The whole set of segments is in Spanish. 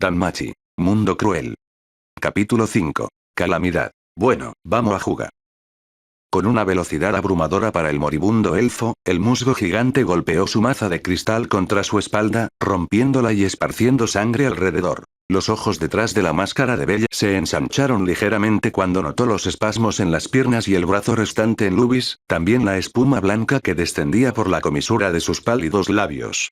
Danmachi. Mundo cruel. Capítulo 5. Calamidad. Bueno, vamos a jugar. Con una velocidad abrumadora para el moribundo elfo, el musgo gigante golpeó su maza de cristal contra su espalda, rompiéndola y esparciendo sangre alrededor. Los ojos detrás de la máscara de Bella se ensancharon ligeramente cuando notó los espasmos en las piernas y el brazo restante en Lubis, también la espuma blanca que descendía por la comisura de sus pálidos labios.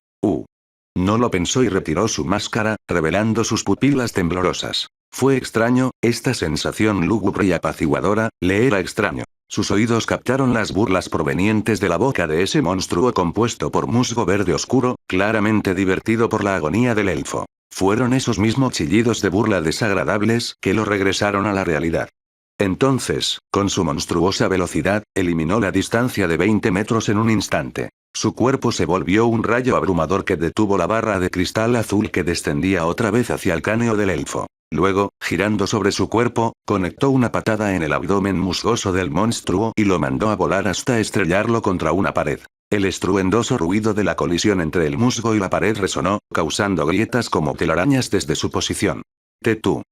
No lo pensó y retiró su máscara, revelando sus pupilas temblorosas. Fue extraño, esta sensación lúgubre y apaciguadora, le era extraño. Sus oídos captaron las burlas provenientes de la boca de ese monstruo compuesto por musgo verde oscuro, claramente divertido por la agonía del elfo. Fueron esos mismos chillidos de burla desagradables que lo regresaron a la realidad. Entonces, con su monstruosa velocidad, eliminó la distancia de 20 metros en un instante. Su cuerpo se volvió un rayo abrumador que detuvo la barra de cristal azul que descendía otra vez hacia el cráneo del elfo. Luego, girando sobre su cuerpo, conectó una patada en el abdomen musgoso del monstruo y lo mandó a volar hasta estrellarlo contra una pared. El estruendoso ruido de la colisión entre el musgo y la pared resonó, causando grietas como telarañas desde su posición. Tetú.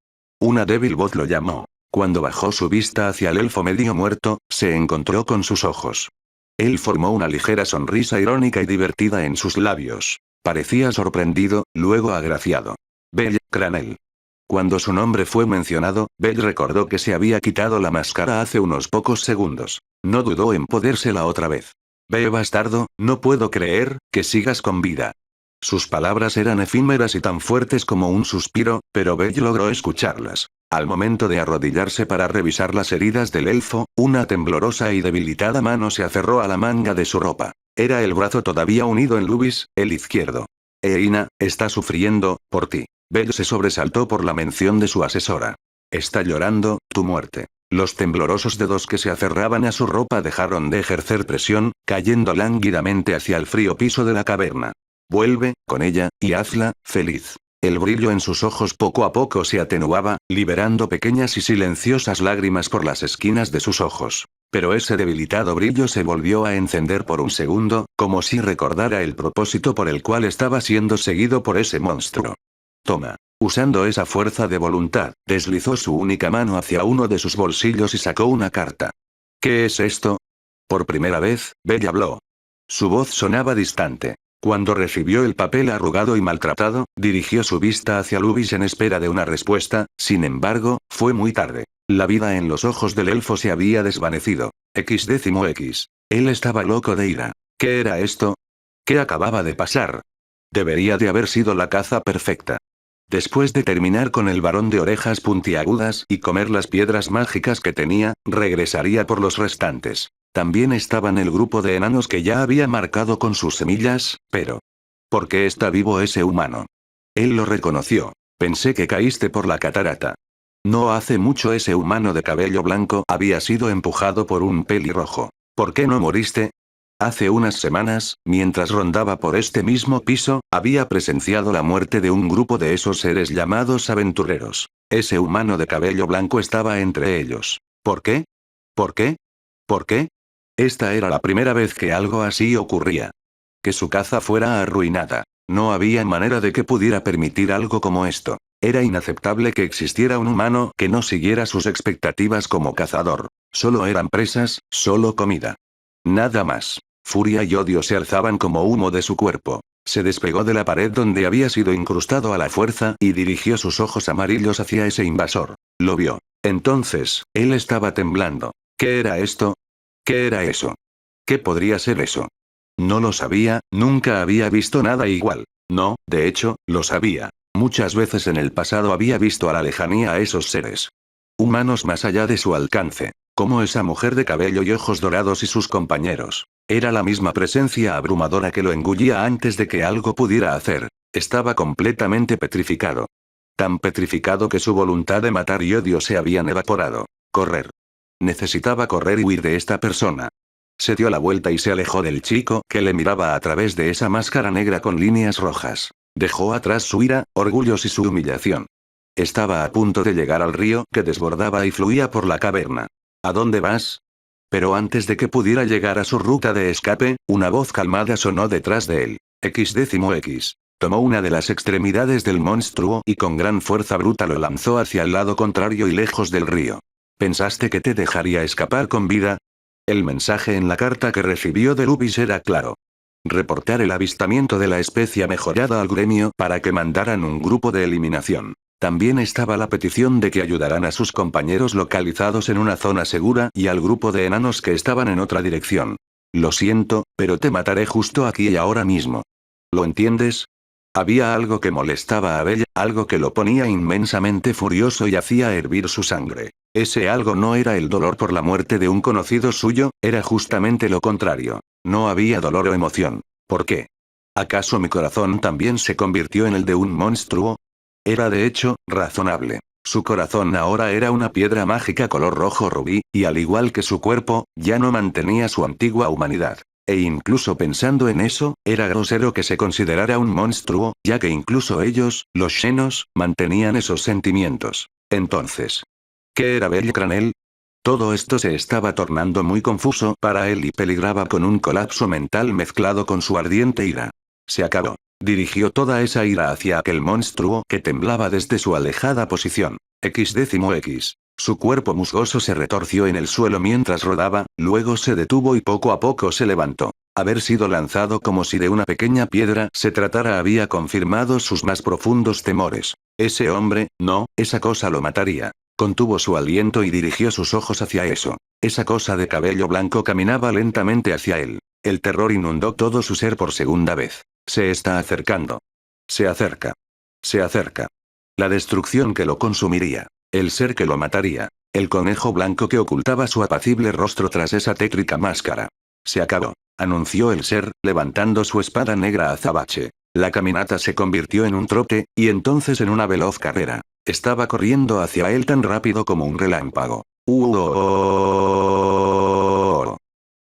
Una débil voz lo llamó. Cuando bajó su vista hacia el elfo medio muerto, se encontró con sus ojos. Él formó una ligera sonrisa irónica y divertida en sus labios. Parecía sorprendido, luego agraciado. Bell Cranel. Cuando su nombre fue mencionado, Bell recordó que se había quitado la máscara hace unos pocos segundos. No dudó en podérsela otra vez. Ve bastardo, no puedo creer que sigas con vida. Sus palabras eran efímeras y tan fuertes como un suspiro, pero Bell logró escucharlas. Al momento de arrodillarse para revisar las heridas del elfo, una temblorosa y debilitada mano se aferró a la manga de su ropa. Era el brazo todavía unido en Lubis, el izquierdo. Eina, está sufriendo, por ti. Bell se sobresaltó por la mención de su asesora. Está llorando, tu muerte. Los temblorosos dedos que se aferraban a su ropa dejaron de ejercer presión, cayendo lánguidamente hacia el frío piso de la caverna. Vuelve, con ella, y hazla feliz. El brillo en sus ojos poco a poco se atenuaba, liberando pequeñas y silenciosas lágrimas por las esquinas de sus ojos. Pero ese debilitado brillo se volvió a encender por un segundo, como si recordara el propósito por el cual estaba siendo seguido por ese monstruo. Toma. Usando esa fuerza de voluntad, deslizó su única mano hacia uno de sus bolsillos y sacó una carta. ¿Qué es esto? Por primera vez, Bell habló. Su voz sonaba distante. Cuando recibió el papel arrugado y maltratado, dirigió su vista hacia Lubis en espera de una respuesta, sin embargo, fue muy tarde. La vida en los ojos del elfo se había desvanecido. X. Él estaba loco de ira. ¿Qué era esto? ¿Qué acababa de pasar? Debería de haber sido la caza perfecta. Después de terminar con el varón de orejas puntiagudas y comer las piedras mágicas que tenía, regresaría por los restantes. También estaban el grupo de enanos que ya había marcado con sus semillas, pero... ¿por qué está vivo ese humano? Él lo reconoció. Pensé que caíste por la catarata. No hace mucho ese humano de cabello blanco había sido empujado por un pelirrojo. ¿Por qué no moriste? Hace unas semanas, mientras rondaba por este mismo piso, había presenciado la muerte de un grupo de esos seres llamados aventureros. Ese humano de cabello blanco estaba entre ellos. ¿Por qué? ¿Por qué? ¿Por qué? Esta era la primera vez que algo así ocurría. Que su caza fuera arruinada. No había manera de que pudiera permitir algo como esto. Era inaceptable que existiera un humano que no siguiera sus expectativas como cazador. Solo eran presas, solo comida. Nada más. Furia y odio se alzaban como humo de su cuerpo. Se despegó de la pared donde había sido incrustado a la fuerza y dirigió sus ojos amarillos hacia ese invasor. Lo vio. Entonces, él estaba temblando. ¿Qué era esto? ¿Qué era eso? ¿Qué podría ser eso? No lo sabía, nunca había visto nada igual. No, de hecho, lo sabía. Muchas veces en el pasado había visto a la lejanía a esos seres. Humanos más allá de su alcance. Como esa mujer de cabello y ojos dorados y sus compañeros. Era la misma presencia abrumadora que lo engullía antes de que algo pudiera hacer. Estaba completamente petrificado. Tan petrificado que su voluntad de matar y odio se habían evaporado. Correr. Necesitaba correr y huir de esta persona. Se dio la vuelta y se alejó del chico que le miraba a través de esa máscara negra con líneas rojas. Dejó atrás su ira, orgullos y su humillación. Estaba a punto de llegar al río que desbordaba y fluía por la caverna. ¿A dónde vas? Pero antes de que pudiera llegar a su ruta de escape, una voz calmada sonó detrás de él. X. Tomó una de las extremidades del monstruo y con gran fuerza bruta lo lanzó hacia el lado contrario y lejos del río. ¿Pensaste que te dejaría escapar con vida? El mensaje en la carta que recibió de Lubis era claro. Reportar el avistamiento de la especie mejorada al gremio para que mandaran un grupo de eliminación. También estaba la petición de que ayudaran a sus compañeros localizados en una zona segura y al grupo de enanos que estaban en otra dirección. Lo siento, pero te mataré justo aquí y ahora mismo. ¿Lo entiendes? Había algo que molestaba a Bella, algo que lo ponía inmensamente furioso y hacía hervir su sangre. Ese algo no era el dolor por la muerte de un conocido suyo, era justamente lo contrario. No había dolor o emoción. ¿Por qué? ¿Acaso mi corazón también se convirtió en el de un monstruo? Era de hecho, razonable. Su corazón ahora era una piedra mágica color rojo rubí, y al igual que su cuerpo, ya no mantenía su antigua humanidad. E incluso pensando en eso, era grosero que se considerara un monstruo, ya que incluso ellos, los Xenos, mantenían esos sentimientos. Entonces, ¿qué era Belcranel? Todo esto se estaba tornando muy confuso para él y peligraba con un colapso mental mezclado con su ardiente ira. Se acabó. Dirigió toda esa ira hacia aquel monstruo que temblaba desde su alejada posición. X. Su cuerpo musgoso se retorció en el suelo mientras rodaba, luego se detuvo y poco a poco se levantó. Haber sido lanzado como si de una pequeña piedra se tratara había confirmado sus más profundos temores. Ese hombre, no, esa cosa lo mataría. Contuvo su aliento y dirigió sus ojos hacia eso. Esa cosa de cabello blanco caminaba lentamente hacia él. El terror inundó todo su ser por segunda vez. Se está acercando. Se acerca. Se acerca. La destrucción que lo consumiría. El ser que lo mataría. El conejo blanco que ocultaba su apacible rostro tras esa tétrica máscara. Se acabó, anunció el ser, levantando su espada negra azabache. La caminata se convirtió en un trote, y entonces en una veloz carrera. Estaba corriendo hacia él tan rápido como un relámpago.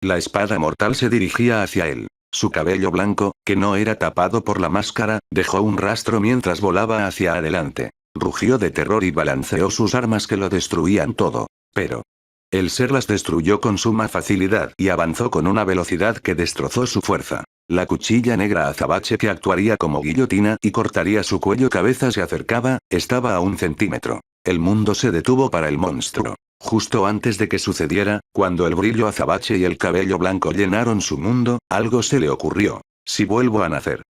La espada mortal se dirigía hacia él. Su cabello blanco, que no era tapado por la máscara, dejó un rastro mientras volaba hacia adelante. Rugió de terror y balanceó sus armas que lo destruían todo. Pero el ser las destruyó con suma facilidad y avanzó con una velocidad que destrozó su fuerza. La cuchilla negra azabache que actuaría como guillotina y cortaría su cuello cabeza se acercaba, estaba a 1 centímetro. El mundo se detuvo para el monstruo. Justo antes de que sucediera, cuando el brillo azabache y el cabello blanco llenaron su mundo, algo se le ocurrió. Si vuelvo a nacer,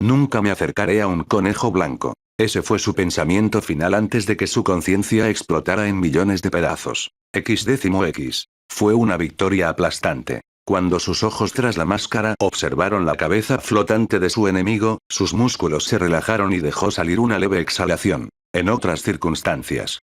nunca me acercaré a un conejo blanco. Ese fue su pensamiento final antes de que su conciencia explotara en millones de pedazos. X. Fue una victoria aplastante. Cuando sus ojos tras la máscara observaron la cabeza flotante de su enemigo, sus músculos se relajaron y dejó salir una leve exhalación. En otras circunstancias,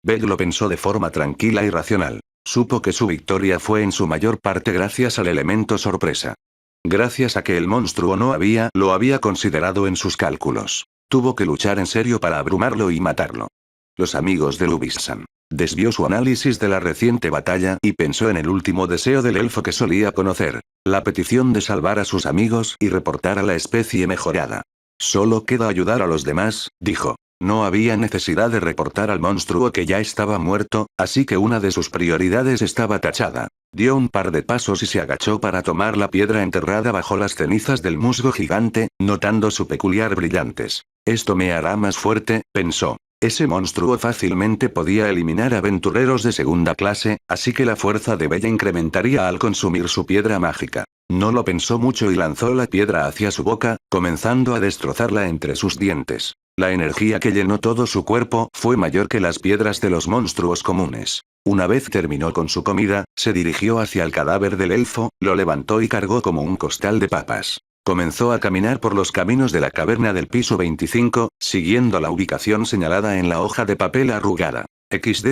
Beg lo pensó de forma tranquila y racional. Supo que su victoria fue en su mayor parte gracias al elemento sorpresa. Gracias a que el monstruo no lo había considerado en sus cálculos. Tuvo que luchar en serio para abrumarlo y matarlo. Los amigos de Lubis-san. Desvió su análisis de la reciente batalla y pensó en el último deseo del elfo que solía conocer. La petición de salvar a sus amigos y reportar a la especie mejorada. Solo queda ayudar a los demás, dijo. No había necesidad de reportar al monstruo que ya estaba muerto, así que una de sus prioridades estaba tachada. Dio un par de pasos y se agachó para tomar la piedra enterrada bajo las cenizas del musgo gigante, notando su peculiar brillantes. Esto me hará más fuerte, pensó. Ese monstruo fácilmente podía eliminar aventureros de segunda clase, así que la fuerza de Bella incrementaría al consumir su piedra mágica. No lo pensó mucho y lanzó la piedra hacia su boca, comenzando a destrozarla entre sus dientes. La energía que llenó todo su cuerpo fue mayor que las piedras de los monstruos comunes. Una vez terminó con su comida, se dirigió hacia el cadáver del elfo, lo levantó y cargó como un costal de papas. Comenzó a caminar por los caminos de la caverna del piso 25, siguiendo la ubicación señalada en la hoja de papel arrugada. X.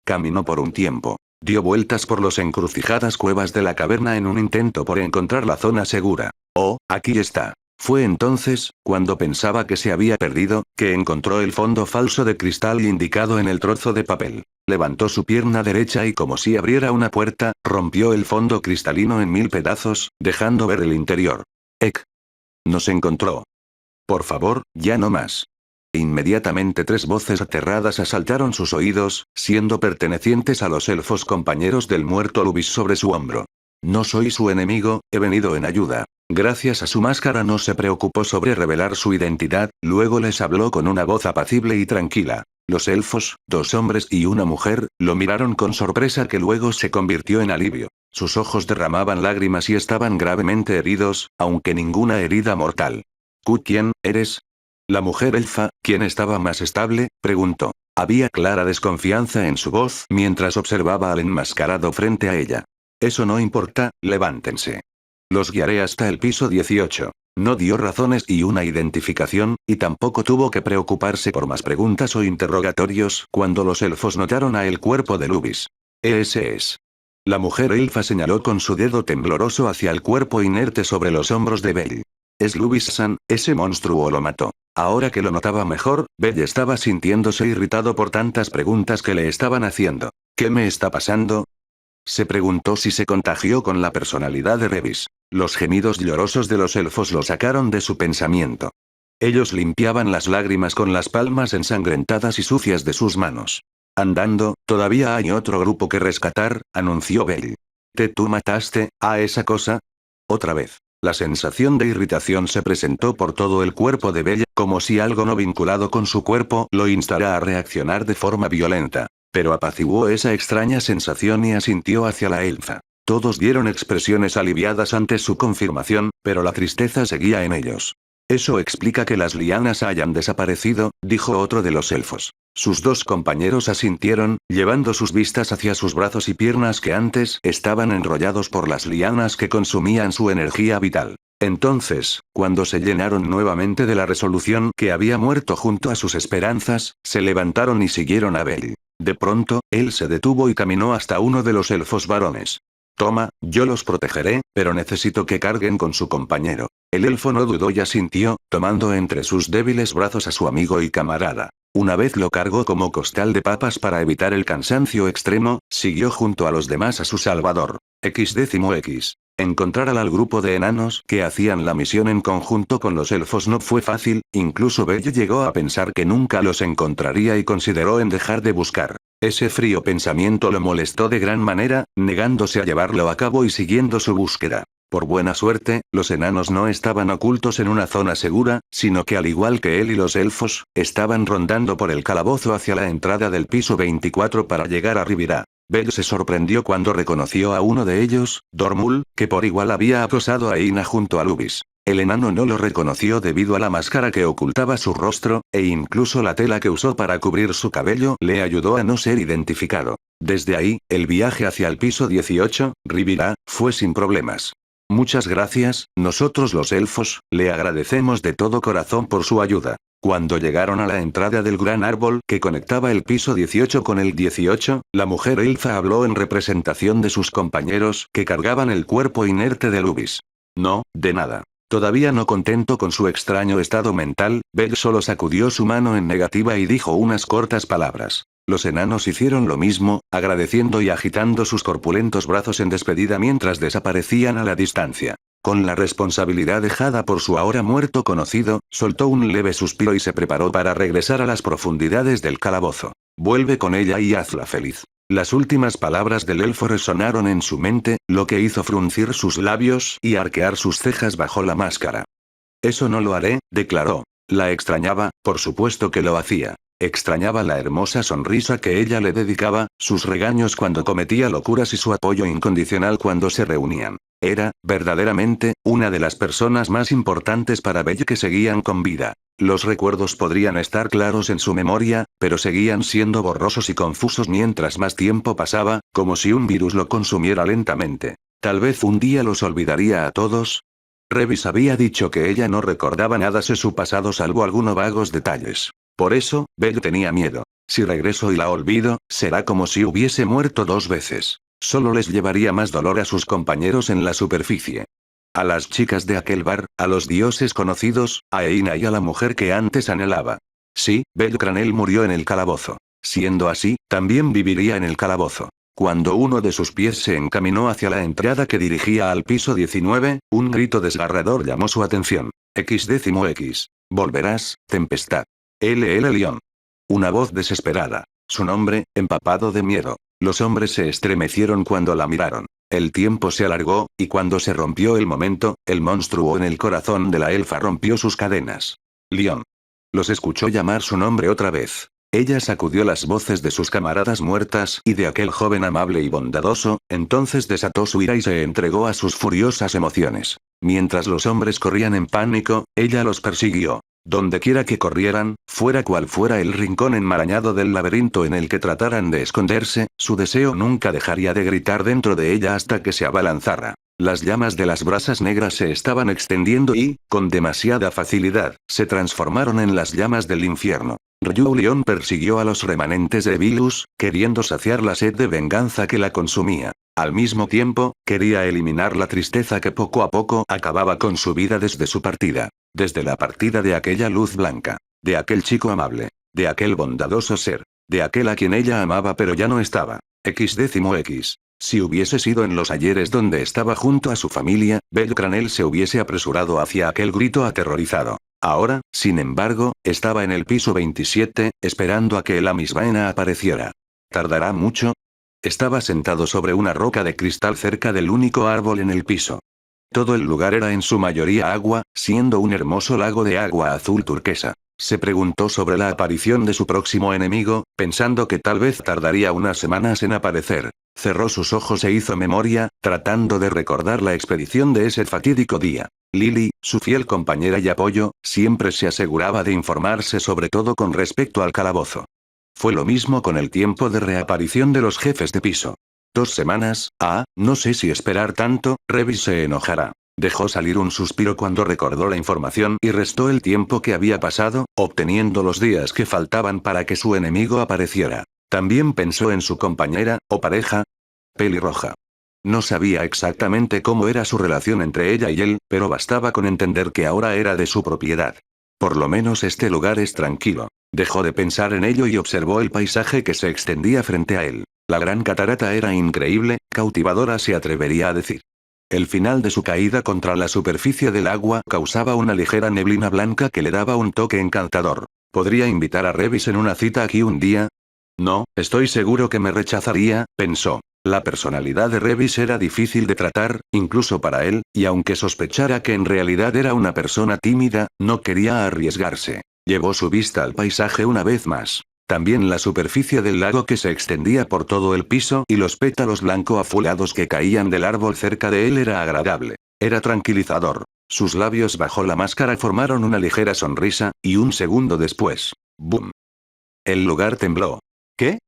Caminó por un tiempo. Dio vueltas por los encrucijadas cuevas de la caverna en un intento por encontrar la zona segura. Oh, aquí está. Fue entonces, cuando pensaba que se había perdido, que encontró el fondo falso de cristal indicado en el trozo de papel. Levantó su pierna derecha y como si abriera una puerta, rompió el fondo cristalino en 1000 pedazos, dejando ver el interior. Nos encontró. Por favor, ya no más. Inmediatamente 3 voces aterradas asaltaron sus oídos, siendo pertenecientes a los elfos compañeros del muerto Lubis sobre su hombro. No soy su enemigo, he venido en ayuda. Gracias a su máscara no se preocupó sobre revelar su identidad, luego les habló con una voz apacible y tranquila. Los elfos, 2 hombres y una mujer, lo miraron con sorpresa que luego se convirtió en alivio. Sus ojos derramaban lágrimas y estaban gravemente heridos, aunque ninguna herida mortal. ¿Quién eres? La mujer elfa, quien estaba más estable, preguntó. Había clara desconfianza en su voz mientras observaba al enmascarado frente a ella. Eso no importa, levántense. Los guiaré hasta el piso 18. No dio razones y una identificación, y tampoco tuvo que preocuparse por más preguntas o interrogatorios cuando los elfos notaron a el cuerpo de Lubis. Ese es. La mujer elfa señaló con su dedo tembloroso hacia el cuerpo inerte sobre los hombros de Belle. Es Lubis-san, ese monstruo lo mató. Ahora que lo notaba mejor, Belle estaba sintiéndose irritado por tantas preguntas que le estaban haciendo. ¿Qué me está pasando? Se preguntó si se contagió con la personalidad de Revis. Los gemidos llorosos de los elfos lo sacaron de su pensamiento. Ellos limpiaban las lágrimas con las palmas ensangrentadas y sucias de sus manos. Andando, todavía hay otro grupo que rescatar, anunció Belle. ¿Tú mataste a esa cosa? Otra vez. La sensación de irritación se presentó por todo el cuerpo de Belle, como si algo no vinculado con su cuerpo lo instara a reaccionar de forma violenta. Pero apaciguó esa extraña sensación y asintió hacia la elfa. Todos dieron expresiones aliviadas ante su confirmación, pero la tristeza seguía en ellos. Eso explica que las lianas hayan desaparecido, dijo otro de los elfos. Sus 2 compañeros asintieron, llevando sus vistas hacia sus brazos y piernas que antes estaban enrollados por las lianas que consumían su energía vital. Entonces, cuando se llenaron nuevamente de la resolución que había muerto junto a sus esperanzas, se levantaron y siguieron a Belle. De pronto, él se detuvo y caminó hasta uno de los elfos varones. Toma, yo los protegeré, pero necesito que carguen con su compañero. El elfo no dudó y asintió, tomando entre sus débiles brazos a su amigo y camarada. Una vez lo cargó como costal de papas para evitar el cansancio extremo, siguió junto a los demás a su salvador. X. Encontrar al grupo de enanos que hacían la misión en conjunto con los elfos no fue fácil, incluso Belle llegó a pensar que nunca los encontraría y consideró en dejar de buscar. Ese frío pensamiento lo molestó de gran manera, negándose a llevarlo a cabo y siguiendo su búsqueda. Por buena suerte, los enanos no estaban ocultos en una zona segura, sino que al igual que él y los elfos, estaban rondando por el calabozo hacia la entrada del piso 24 para llegar a Rivira. Belle se sorprendió cuando reconoció a uno de ellos, Dormul, que por igual había acosado a Ina junto a Lubis. El enano no lo reconoció debido a la máscara que ocultaba su rostro, e incluso la tela que usó para cubrir su cabello le ayudó a no ser identificado. Desde ahí, el viaje hacia el piso 18, Rivira, fue sin problemas. Muchas gracias, nosotros los elfos, le agradecemos de todo corazón por su ayuda. Cuando llegaron a la entrada del gran árbol que conectaba el piso 18 con el 18, la mujer elfa habló en representación de sus compañeros que cargaban el cuerpo inerte de Lubis. No, de nada. Todavía no contento con su extraño estado mental, Belle solo sacudió su mano en negativa y dijo unas cortas palabras. Los enanos hicieron lo mismo, agradeciendo y agitando sus corpulentos brazos en despedida mientras desaparecían a la distancia. Con la responsabilidad dejada por su ahora muerto conocido, soltó un leve suspiro y se preparó para regresar a las profundidades del calabozo. Vuelve con ella y hazla feliz. Las últimas palabras del elfo resonaron en su mente, lo que hizo fruncir sus labios y arquear sus cejas bajo la máscara. Eso no lo haré, declaró. La extrañaba, por supuesto que lo hacía. Extrañaba la hermosa sonrisa que ella le dedicaba, sus regaños cuando cometía locuras y su apoyo incondicional cuando se reunían. Era, verdaderamente, una de las personas más importantes para Belle que seguían con vida. Los recuerdos podrían estar claros en su memoria, pero seguían siendo borrosos y confusos mientras más tiempo pasaba, como si un virus lo consumiera lentamente. Tal vez un día los olvidaría a todos. Revis había dicho que ella no recordaba nada de su pasado salvo algunos vagos detalles. Por eso, Belle tenía miedo. Si regreso y la olvido, será como si hubiese muerto 2 veces. Solo les llevaría más dolor a sus compañeros en la superficie. A las chicas de aquel bar, a los dioses conocidos, a Eina y a la mujer que antes anhelaba. Sí, Belle Cranel murió en el calabozo. Siendo así, también viviría en el calabozo. Cuando uno de sus pies se encaminó hacia la entrada que dirigía al piso 19, un grito desgarrador llamó su atención. X. Volverás, tempestad. León. Una voz desesperada. Su nombre, empapado de miedo. Los hombres se estremecieron cuando la miraron. El tiempo se alargó, y cuando se rompió el momento, el monstruo en el corazón de la elfa rompió sus cadenas. Leon. Los escuchó llamar su nombre otra vez. Ella sacudió las voces de sus camaradas muertas y de aquel joven amable y bondadoso, entonces desató su ira y se entregó a sus furiosas emociones. Mientras los hombres corrían en pánico, ella los persiguió. Dondequiera que corrieran, fuera cual fuera el rincón enmarañado del laberinto en el que trataran de esconderse, su deseo nunca dejaría de gritar dentro de ella hasta que se abalanzara. Las llamas de las brasas negras se estaban extendiendo y, con demasiada facilidad, se transformaron en las llamas del infierno. Ryu León persiguió a los remanentes de Vilus, queriendo saciar la sed de venganza que la consumía. Al mismo tiempo, quería eliminar la tristeza que poco a poco acababa con su vida desde su partida. Desde la partida de aquella luz blanca. De aquel chico amable. De aquel bondadoso ser. De aquel a quien ella amaba pero ya no estaba. X. Si hubiese sido en los ayeres donde estaba junto a su familia, Belcranel se hubiese apresurado hacia aquel grito aterrorizado. Ahora, sin embargo, estaba en el piso 27, esperando a que el Amisbaena apareciera. ¿Tardará mucho? Estaba sentado sobre una roca de cristal cerca del único árbol en el piso. Todo el lugar era en su mayoría agua, siendo un hermoso lago de agua azul turquesa. Se preguntó sobre la aparición de su próximo enemigo, pensando que tal vez tardaría unas semanas en aparecer. Cerró sus ojos e hizo memoria, tratando de recordar la expedición de ese fatídico día. Lily, su fiel compañera y apoyo, siempre se aseguraba de informarse sobre todo con respecto al calabozo. Fue lo mismo con el tiempo de reaparición de los jefes de piso. 2 semanas, no sé si esperar tanto, Revis se enojará. Dejó salir un suspiro cuando recordó la información y restó el tiempo que había pasado, obteniendo los días que faltaban para que su enemigo apareciera. También pensó en su compañera, o pareja, pelirroja. No sabía exactamente cómo era su relación entre ella y él, pero bastaba con entender que ahora era de su propiedad. Por lo menos este lugar es tranquilo. Dejó de pensar en ello y observó el paisaje que se extendía frente a él. La gran catarata era increíble, cautivadora se atrevería a decir. El final de su caída contra la superficie del agua causaba una ligera neblina blanca que le daba un toque encantador. ¿Podría invitar a Revis en una cita aquí un día? No, estoy seguro que me rechazaría, pensó. La personalidad de Revis era difícil de tratar, incluso para él, y aunque sospechara que en realidad era una persona tímida, no quería arriesgarse. Llevó su vista al paisaje una vez más. También la superficie del lago que se extendía por todo el piso y los pétalos blanco azulados que caían del árbol cerca de él era agradable. Era tranquilizador. Sus labios bajo la máscara formaron una ligera sonrisa, y un segundo después, ¡boom! El lugar tembló. ¿Qué?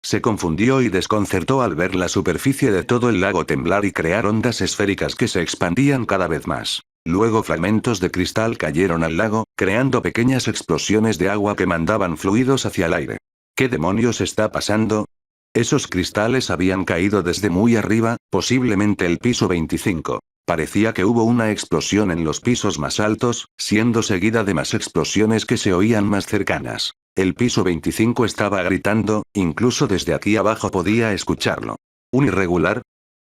Se confundió y desconcertó al ver la superficie de todo el lago temblar y crear ondas esféricas que se expandían cada vez más. Luego fragmentos de cristal cayeron al lago, creando pequeñas explosiones de agua que mandaban fluidos hacia el aire. ¿Qué demonios está pasando? Esos cristales habían caído desde muy arriba, posiblemente el piso 25. Parecía que hubo una explosión en los pisos más altos, siendo seguida de más explosiones que se oían más cercanas. El piso 25 estaba gritando, incluso desde aquí abajo podía escucharlo. ¿Un irregular?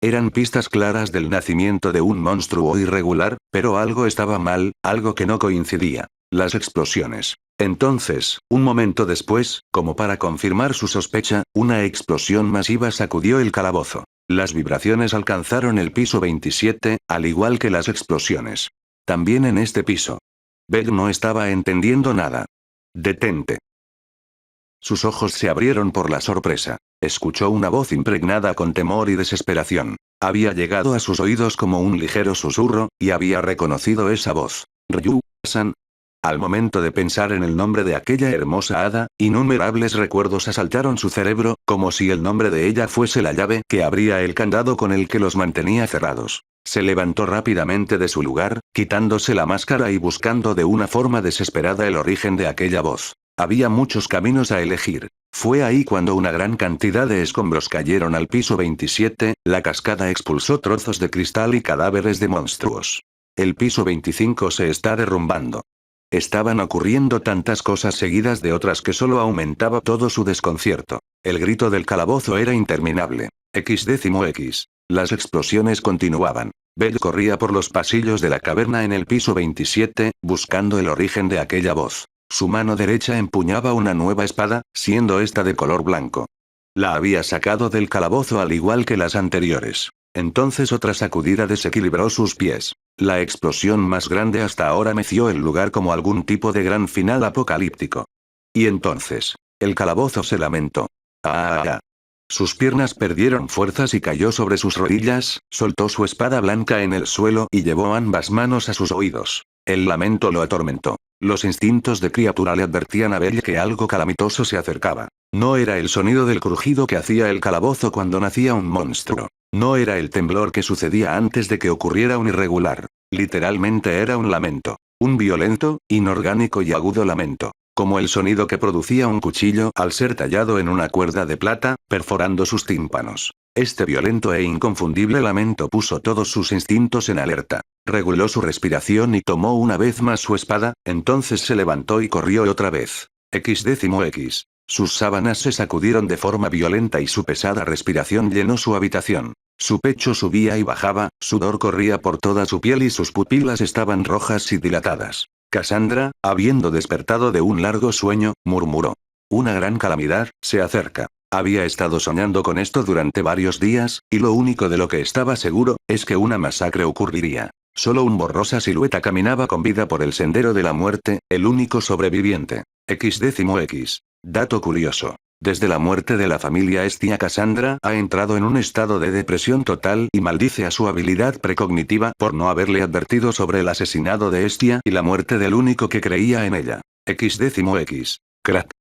Eran pistas claras del nacimiento de un monstruo irregular, pero algo estaba mal, algo que no coincidía. Las explosiones. Entonces, un momento después, como para confirmar su sospecha, una explosión masiva sacudió el calabozo. Las vibraciones alcanzaron el piso 27, al igual que las explosiones. También en este piso. Bell no estaba entendiendo nada. Detente. Sus ojos se abrieron por la sorpresa. Escuchó una voz impregnada con temor y desesperación. Había llegado a sus oídos como un ligero susurro, y había reconocido esa voz. Ryu-san. Al momento de pensar en el nombre de aquella hermosa hada, innumerables recuerdos asaltaron su cerebro, como si el nombre de ella fuese la llave que abría el candado con el que los mantenía cerrados. Se levantó rápidamente de su lugar, quitándose la máscara y buscando de una forma desesperada el origen de aquella voz. Había muchos caminos a elegir. Fue ahí cuando una gran cantidad de escombros cayeron al piso 27, la cascada expulsó trozos de cristal y cadáveres de monstruos. El piso 25 se está derrumbando. Estaban ocurriendo tantas cosas seguidas de otras que solo aumentaba todo su desconcierto. El grito del calabozo era interminable. X. Las explosiones continuaban. Bell corría por los pasillos de la caverna en el piso 27, buscando el origen de aquella voz. Su mano derecha empuñaba una nueva espada, siendo esta de color blanco. La había sacado del calabozo al igual que las anteriores. Entonces otra sacudida desequilibró sus pies. La explosión más grande hasta ahora meció el lugar como algún tipo de gran final apocalíptico. Y entonces, el calabozo se lamentó. ¡Ah! Sus piernas perdieron fuerzas y cayó sobre sus rodillas, soltó su espada blanca en el suelo y llevó ambas manos a sus oídos. El lamento lo atormentó. Los instintos de criatura le advertían a Belle que algo calamitoso se acercaba. No era el sonido del crujido que hacía el calabozo cuando nacía un monstruo. No era el temblor que sucedía antes de que ocurriera un irregular. Literalmente era un lamento. Un violento, inorgánico y agudo lamento. Como el sonido que producía un cuchillo al ser tallado en una cuerda de plata, perforando sus tímpanos. Este violento e inconfundible lamento puso todos sus instintos en alerta. Reguló su respiración y tomó una vez más su espada, entonces se levantó y corrió otra vez. X. Sus sábanas se sacudieron de forma violenta y su pesada respiración llenó su habitación. Su pecho subía y bajaba, sudor corría por toda su piel y sus pupilas estaban rojas y dilatadas. Cassandra, habiendo despertado de un largo sueño, murmuró. Una gran calamidad se acerca. Había estado soñando con esto durante varios días, y lo único de lo que estaba seguro, es que una masacre ocurriría. Solo un borrosa silueta caminaba con vida por el sendero de la muerte, el único sobreviviente. X. Dato curioso. Desde la muerte de la familia Estia, Cassandra ha entrado en un estado de depresión total y maldice a su habilidad precognitiva por no haberle advertido sobre el asesinato de Estia y la muerte del único que creía en ella. X. Crack.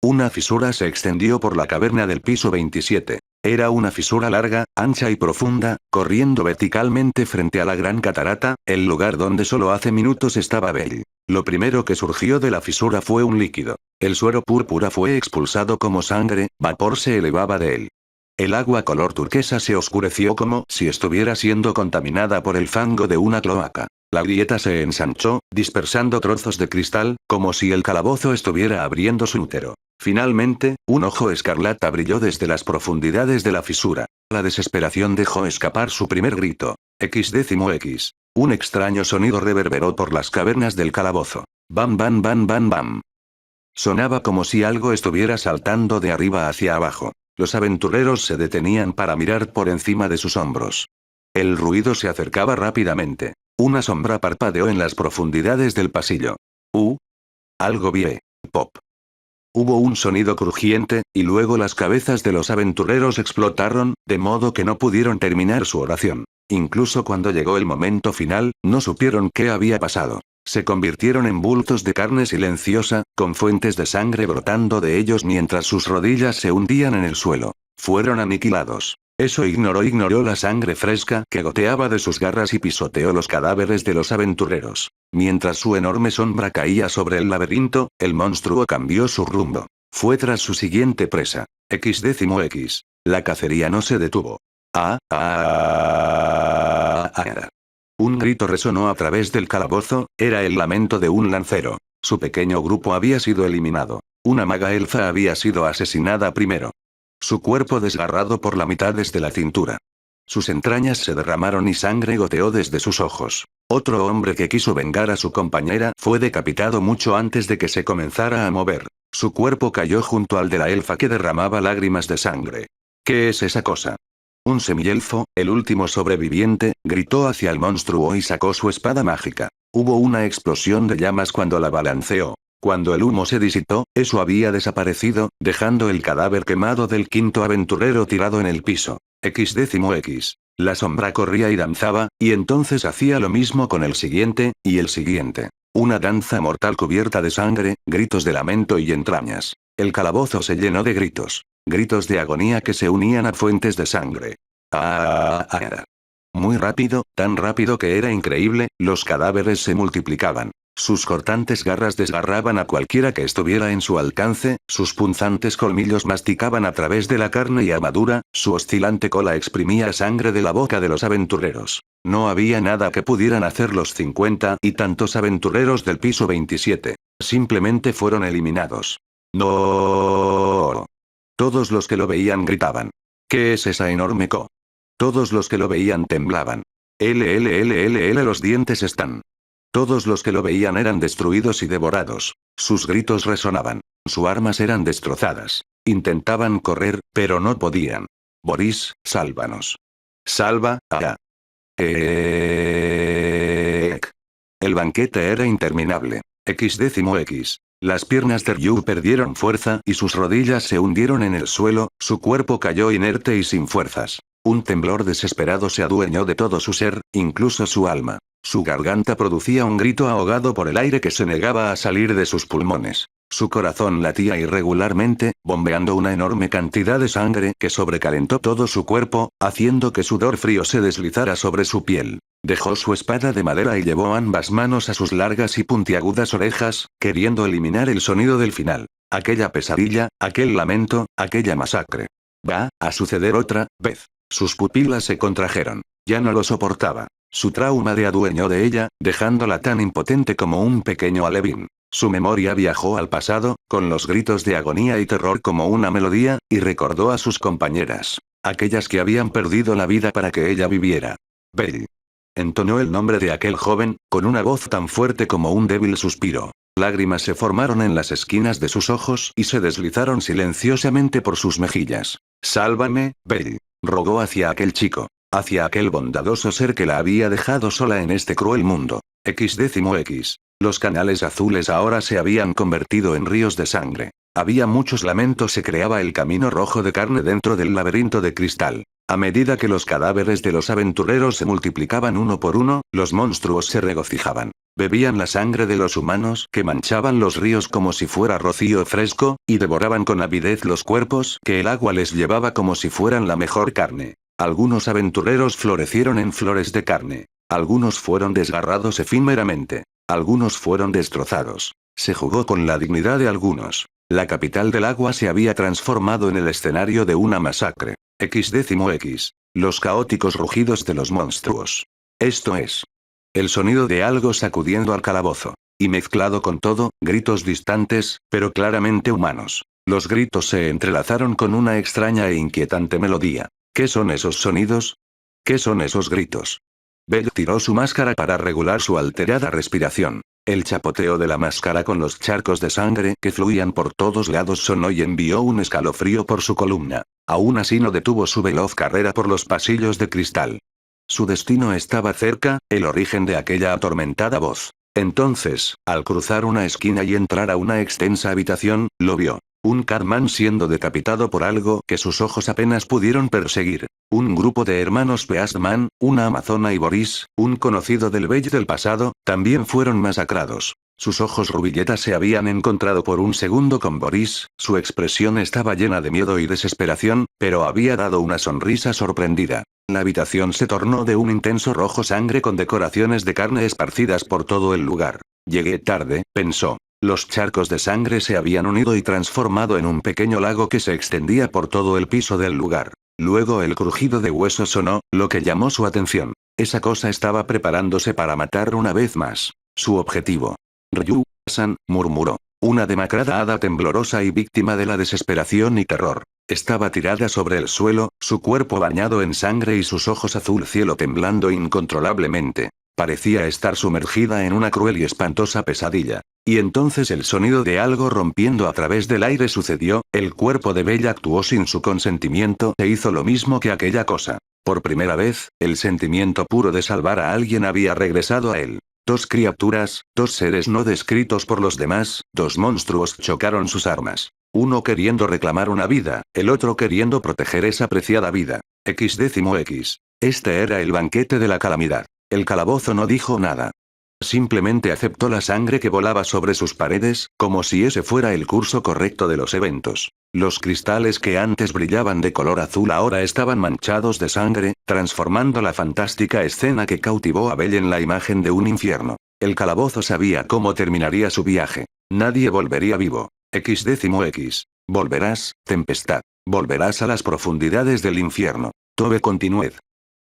Una fisura se extendió por la caverna del piso 27. Era una fisura larga, ancha y profunda, corriendo verticalmente frente a la gran catarata, el lugar donde solo hace minutos estaba Belle. Lo primero que surgió de la fisura fue un líquido. El suero púrpura fue expulsado como sangre, vapor se elevaba de él. El agua color turquesa se oscureció como si estuviera siendo contaminada por el fango de una cloaca. La grieta se ensanchó, dispersando trozos de cristal, como si el calabozo estuviera abriendo su útero. Finalmente, un ojo escarlata brilló desde las profundidades de la fisura. La desesperación dejó escapar su primer grito. X. Un extraño sonido reverberó por las cavernas del calabozo. Bam bam bam bam bam. Sonaba como si algo estuviera saltando de arriba hacia abajo. Los aventureros se detenían para mirar por encima de sus hombros. El ruido se acercaba rápidamente. Una sombra parpadeó en las profundidades del pasillo. Algo vi. Pop. Hubo un sonido crujiente, y luego las cabezas de los aventureros explotaron, de modo que no pudieron terminar su oración. Incluso cuando llegó el momento final, no supieron qué había pasado. Se convirtieron en bultos de carne silenciosa, con fuentes de sangre brotando de ellos mientras sus rodillas se hundían en el suelo. Fueron aniquilados. Eso ignoró la sangre fresca que goteaba de sus garras y pisoteó los cadáveres de los aventureros. Mientras su enorme sombra caía sobre el laberinto, el monstruo cambió su rumbo. Fue tras su siguiente presa. X. La cacería no se detuvo. Un grito resonó a través del calabozo, era el lamento de un lancero. Su pequeño grupo había sido eliminado. Una maga elfa había sido asesinada primero. Su cuerpo desgarrado por la mitad desde la cintura. Sus entrañas se derramaron y sangre goteó desde sus ojos. Otro hombre que quiso vengar a su compañera fue decapitado mucho antes de que se comenzara a mover. Su cuerpo cayó junto al de la elfa que derramaba lágrimas de sangre. ¿Qué es esa cosa? Un semielfo, el último sobreviviente, gritó hacia el monstruo y sacó su espada mágica. Hubo una explosión de llamas cuando la balanceó. Cuando el humo se disipó, eso había desaparecido, dejando el cadáver quemado del quinto aventurero tirado en el piso. X. La sombra corría y danzaba, y entonces hacía lo mismo con el siguiente, y el siguiente. Una danza mortal cubierta de sangre, gritos de lamento y entrañas. El calabozo se llenó de gritos. Gritos de agonía que se unían a fuentes de sangre. Muy rápido, tan rápido que era increíble, los cadáveres se multiplicaban. Sus cortantes garras desgarraban a cualquiera que estuviera en su alcance, sus punzantes colmillos masticaban a través de la carne y armadura, su oscilante cola exprimía sangre de la boca de los aventureros. No había nada que pudieran hacer los 50 y tantos aventureros del piso 27. Simplemente fueron eliminados. ¡No! Todos los que lo veían gritaban. ¿Qué es esa enorme co? Todos los que lo veían temblaban. Los dientes están. Todos los que lo veían eran destruidos y devorados. Sus gritos resonaban. Sus armas eran destrozadas. Intentaban correr, pero no podían. Boris, sálvanos. Salva, El banquete era interminable. X. Las piernas de Ryu perdieron fuerza y sus rodillas se hundieron en el suelo, su cuerpo cayó inerte y sin fuerzas. Un temblor desesperado se adueñó de todo su ser, incluso su alma. Su garganta producía un grito ahogado por el aire que se negaba a salir de sus pulmones. Su corazón latía irregularmente, bombeando una enorme cantidad de sangre que sobrecalentó todo su cuerpo, haciendo que sudor frío se deslizara sobre su piel. Dejó su espada de madera y llevó ambas manos a sus largas y puntiagudas orejas, queriendo eliminar el sonido del final. Aquella pesadilla, aquel lamento, aquella masacre. Va a suceder otra vez. Sus pupilas se contrajeron. Ya no lo soportaba. Su trauma se adueñó de ella, dejándola tan impotente como un pequeño alevín. Su memoria viajó al pasado, con los gritos de agonía y terror como una melodía, y recordó a sus compañeras. Aquellas que habían perdido la vida para que ella viviera. Belle. Entonó el nombre de aquel joven, con una voz tan fuerte como un débil suspiro. Lágrimas se formaron en las esquinas de sus ojos y se deslizaron silenciosamente por sus mejillas. Sálvame, Belle. Rogó hacia aquel chico. Hacia aquel bondadoso ser que la había dejado sola en este cruel mundo. X. Los canales azules ahora se habían convertido en ríos de sangre. Había muchos lamentos, se creaba el camino rojo de carne dentro del laberinto de cristal. A medida que los cadáveres de los aventureros se multiplicaban uno por uno, los monstruos se regocijaban. Bebían la sangre de los humanos que manchaban los ríos como si fuera rocío fresco, y devoraban con avidez los cuerpos que el agua les llevaba como si fueran la mejor carne. Algunos aventureros florecieron en flores de carne. Algunos fueron desgarrados efímeramente. Algunos fueron destrozados. Se jugó con la dignidad de algunos. La capital del agua se había transformado en el escenario de una masacre. X. Los caóticos rugidos de los monstruos. Esto es. El sonido de algo sacudiendo al calabozo. Y mezclado con todo, gritos distantes, pero claramente humanos. Los gritos se entrelazaron con una extraña e inquietante melodía. ¿Qué son esos sonidos? ¿Qué son esos gritos? Belle tiró su máscara para regular su alterada respiración. El chapoteo de la máscara con los charcos de sangre que fluían por todos lados sonó y envió un escalofrío por su columna. Aún así no detuvo su veloz carrera por los pasillos de cristal. Su destino estaba cerca, el origen de aquella atormentada voz. Entonces, al cruzar una esquina y entrar a una extensa habitación, lo vio. Un Cartman siendo decapitado por algo que sus ojos apenas pudieron perseguir. Un grupo de hermanos Beastman, una amazona y Boris, un conocido del Belle del pasado, también fueron masacrados. Sus ojos rubilletas se habían encontrado por un segundo con Boris, su expresión estaba llena de miedo y desesperación, pero había dado una sonrisa sorprendida. La habitación se tornó de un intenso rojo sangre con decoraciones de carne esparcidas por todo el lugar. Llegué tarde, pensó. Los charcos de sangre se habían unido y transformado en un pequeño lago que se extendía por todo el piso del lugar. Luego el crujido de huesos sonó, lo que llamó su atención. Esa cosa estaba preparándose para matar una vez más. Su objetivo. Ryu-san, murmuró. Una demacrada hada temblorosa y víctima de la desesperación y terror. Estaba tirada sobre el suelo, su cuerpo bañado en sangre y sus ojos azul cielo temblando incontrolablemente. Parecía estar sumergida en una cruel y espantosa pesadilla. Y entonces el sonido de algo rompiendo a través del aire sucedió, el cuerpo de Belle actuó sin su consentimiento e hizo lo mismo que aquella cosa. Por primera vez, el sentimiento puro de salvar a alguien había regresado a él. Dos criaturas, dos seres no descritos por los demás, dos monstruos chocaron sus armas. Uno queriendo reclamar una vida, el otro queriendo proteger esa preciada vida. X. Este era el banquete de la calamidad. El calabozo no dijo nada. Simplemente aceptó la sangre que volaba sobre sus paredes, como si ese fuera el curso correcto de los eventos. Los cristales que antes brillaban de color azul ahora estaban manchados de sangre, transformando la fantástica escena que cautivó a Belle en la imagen de un infierno. El calabozo sabía cómo terminaría su viaje. Nadie volvería vivo. X. Volverás, tempestad. Volverás a las profundidades del infierno. Tove continued.